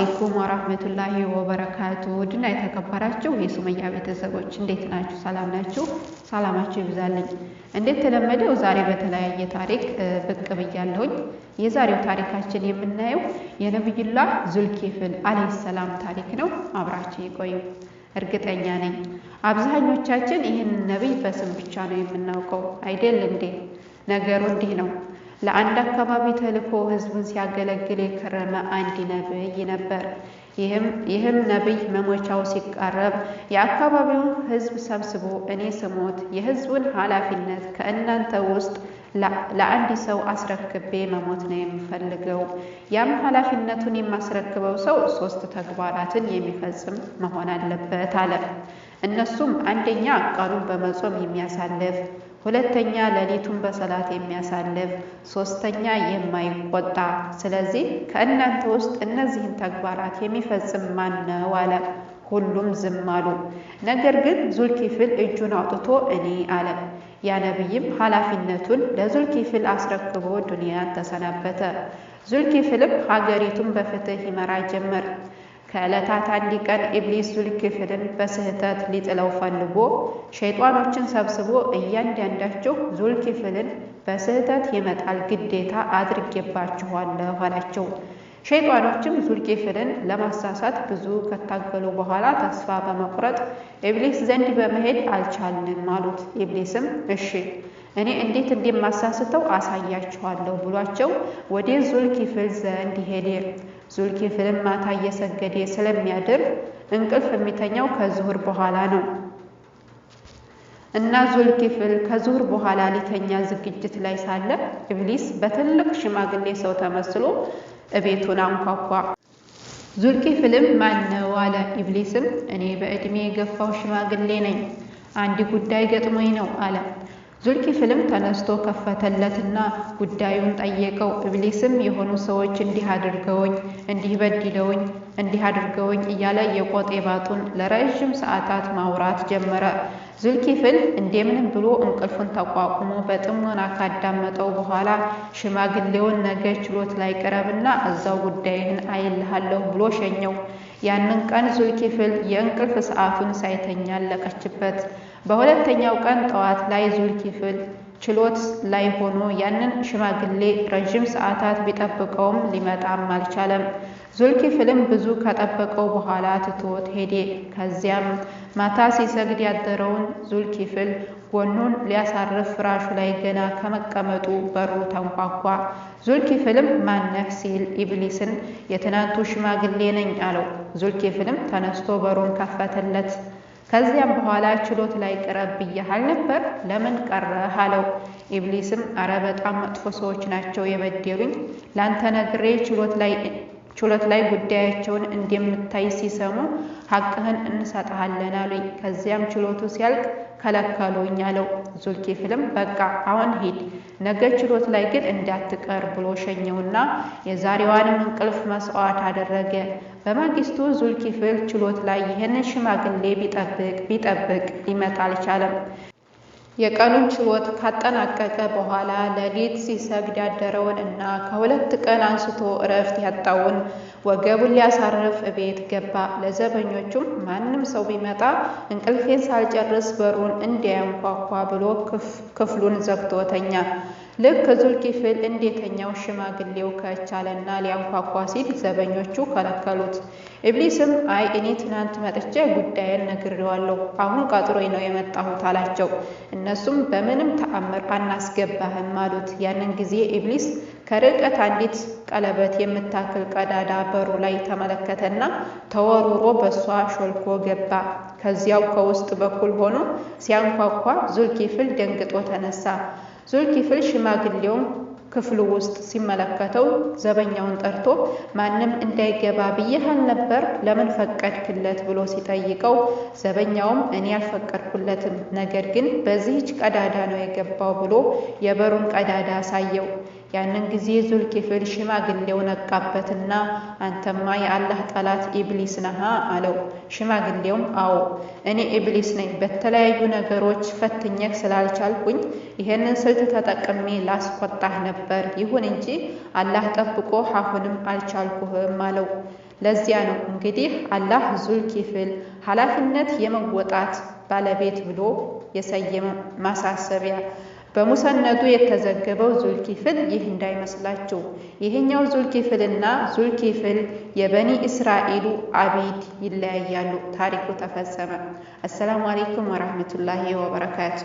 አለይኩም ወራህመቱላሂ ወበረካቱ ድና የተከበራችሁ የሱመያ ቤተሰቦች እንዴት ናችሁ? ሰላም ናችሁ? ሰላማችሁ ይብዛልኝ። እንዴት ተለመደው ዛሬ በተለያየ ታሪክ ብቅ ብያለሁኝ። የዛሬው ታሪካችን የምናየው የነብዩላህ ዙልኪፍል አለይሂ ሰላም ታሪክ ነው። አብራችሁ ይቆዩ። እርግጠኛ ነኝ አብዛኞቻችን ይህን ነብይ በስም ብቻ ነው የምናውቀው አይደል እንዴ? ነገሩ እንዲህ ነው። ለአንድ አካባቢ ተልኮ ህዝቡን ሲያገለግል የከረመ አንድ ነብይ ነበር። ይህም ነብይ መሞቻው ሲቃረብ የአካባቢውን ህዝብ ሰብስቦ እኔ ስሞት የህዝቡን ኃላፊነት ከእናንተ ውስጥ ለአንድ ሰው አስረክቤ መሞት ነው የምፈልገው። ያም ኃላፊነቱን የማስረክበው ሰው 3 ተግባራትን የሚፈጽም መሆን አለበት አለ። እነሱም አንደኛ ቀኑን በመጾም የሚያሳልፍ፣ ሁለተኛ ሌሊቱን በሰላት የሚያሳልፍ፣ ሶስተኛ የማይቆጣ። ስለዚህ ከእናንተ ውስጥ እነዚህን ተግባራት የሚፈጽም ማን ነው አለ። ሁሉም ዝም አሉ። ነገር ግን ዙልኪፍል እጁን አውጥቶ እኔ አለ። ያ ነብይም ኃላፊነቱን ለዙልኪፍል አስረክቦ ዱንያን ተሰናበተ። ዙልኪፍልም ሀገሪቱን በፍትህ ይመራ ጀመር። ከዕለታት አንድ ቀን ኢብሊስ ዙልኪፍልን በስህተት ሊጥለው ፈልጎ ሸይጣኖችን ሰብስቦ እያንዳንዳቸው ዙልኪፍልን በስህተት የመጣል ግዴታ አድርጌባችኋለሁ አላቸው። ሸይጣኖችም ዙልኪፍልን ለማሳሳት ብዙ ከታገሉ በኋላ ተስፋ በመቁረጥ ኢብሊስ ዘንድ በመሄድ አልቻልንም አሉት። ኢብሊስም እሺ እኔ እንዴት እንደማሳስተው አሳያችኋለሁ ብሏቸው ወደ ዙልኪፍል ዘንድ ሄደ። ዙልኪፍልም ማታ እየሰገደ ስለሚያድር እንቅልፍ የሚተኛው ከዙሁር በኋላ ነው እና ዙልኪፍል ከዙሁር በኋላ ሊተኛ ዝግጅት ላይ ሳለ ኢብሊስ በትልቅ ሽማግሌ ሰው ተመስሎ እቤቱን አንኳኳ። ዙልኪፍልም ማነው አለ። ኢብሊስም እኔ በእድሜ የገፋው ሽማግሌ ነኝ፣ አንድ ጉዳይ ገጥሞኝ ነው አለ። ዙልኪፍልም ተነስቶ ከፈተለትና ጉዳዩን ጠየቀው። ኢብሊስም የሆኑ ሰዎች እንዲህ አድርገውኝ፣ እንዲህ በድለውኝ፣ እንዲህ አድርገውኝ እያለ የቆጤ ባጡን ለረጅም ሰዓታት ማውራት ጀመረ። ዙልኪፍል እንደምንም ብሎ እንቅልፉን ተቋቁሞ በጥሞና ካዳመጠው በኋላ ሽማግሌውን ነገ ችሎት ላይ ቅረብና እዛው ጉዳይህን አይልሃለሁ ብሎ ሸኘው። ያንን ቀን ዙልኪፍል የእንቅልፍ ሰዓቱን ሳይተኛ አለቀችበት። በሁለተኛው ቀን ጠዋት ላይ ዙልኪፍል ችሎት ላይ ሆኖ ያንን ሽማግሌ ረጅም ሰዓታት ቢጠብቀውም ሊመጣም አልቻለም። ዙልኪፍልም ብዙ ከጠበቀው በኋላ ትቶት ሄደ። ከዚያም ማታ ሲሰግድ ያደረውን ዙልኪፍል ጎኑን ሊያሳርፍ ፍራሹ ላይ ገና ከመቀመጡ በሩ ተንኳኳ። ዙልኪፍልም ማነህ ሲል ኢብሊስን የትናንቱ ሽማግሌ ነኝ አለው። ዙልኪፍልም ተነስቶ በሩን ከፈተለት። ከዚያም በኋላ ችሎት ላይ ቅረብ ብዬሃል ነበር ለምን ቀረህ አለው። ኢብሊስም አረ በጣም መጥፎ ሰዎች ናቸው የበደሉኝ፣ ላንተ ነግሬ ችሎት ላይ ጉዳያቸውን እንደምታይ ሲሰሙ ሐቅህን እንሰጥሃለን አሉኝ። ከዚያም ችሎቱ ሲያልቅ ከለከሉኝ አለው። ዙልኪፍልም በቃ አሁን ሂድ፣ ነገ ችሎት ላይ ግን እንዳትቀር ብሎ ሸኘውና የዛሬዋንም እንቅልፍ መስዋዕት አደረገ። በማግስቱ ዙልኪፍል ችሎት ላይ ይህንን ሽማግሌ ቢጠብቅ ሊመጣ አልቻለም። የቀኑን ችሎት ካጠናቀቀ በኋላ ሌሊት ሲሰግድ ያደረውን እና ከ2 ቀን አንስቶ እረፍት ያጣውን ወገቡን ሊያሳርፍ እቤት ገባ። ለዘበኞቹም ማንም ሰው ቢመጣ እንቅልፌን ሳልጨርስ በሩን እንዳያንኳኳ ብሎ ክፍሉን ዘግቶ ተኛ። ልክ ዙልኪፍል እንደተኛው ሽማግሌው ከቻለና ሊያንኳኳ ሲል ዘበኞቹ ከለከሉት። ኢብሊስም አይ እኔ ትናንት መጥቼ ጉዳይን ነግሬዋለሁ፣ አሁን ቀጥሮኝ ነው የመጣሁት አላቸው። እነሱም በምንም ተአምር አናስገባህም አሉት። ያንን ጊዜ ኢብሊስ ከርቀት አንዲት ቀለበት የምታክል ቀዳዳ በሩ ላይ ተመለከተና ተወርውሮ በሷ ሾልኮ ገባ። ከዚያው ከውስጥ በኩል ሆኖ ሲያንኳኳ ዙልኪፍል ደንግጦ ተነሳ። ዙልኪፍል ሽማግሌውን ክፍሉ ውስጥ ሲመለከተው ዘበኛውን ጠርቶ ማንም እንዳይገባ ብዬሃል ነበር ለምን ፈቀድክለት ብሎ ሲጠይቀው ዘበኛውም እኔ አልፈቀድኩለትም፣ ነገር ግን በዚህች ቀዳዳ ነው የገባው ብሎ የበሩን ቀዳዳ አሳየው። ያንን ጊዜ ዙልኪፍል ሽማግሌው ነቃበትና አንተማ የአላህ ጠላት ኢብሊስ ነህ አለው። ሽማግሌውም አዎ እኔ ኢብሊስ ነኝ፣ በተለያዩ ነገሮች ፈትኜህ ስላልቻልኩኝ ይሄንን ስልት ተጠቅሜ ላስቆጣህ ነበር፣ ይሁን እንጂ አላህ ጠብቆ አሁንም አልቻልኩህም አለው። ለዚያ ነው እንግዲህ አላህ ዙልኪፍል ኃላፊነት የመወጣት ባለቤት ብሎ የሰየመ ማሳሰቢያ። በሙሰነዱ የተዘገበው ዙልኪፍል ይህ እንዳይመስላችሁ። ይሄኛው ዙልኪፍልና ዙልኪፍል የበኒ እስራኤሉ አቢድ ይለያያሉ። ታሪኩ ተፈጸመ። አሰላሙ አለይኩም ወራህመቱላሂ ወበረካቱ።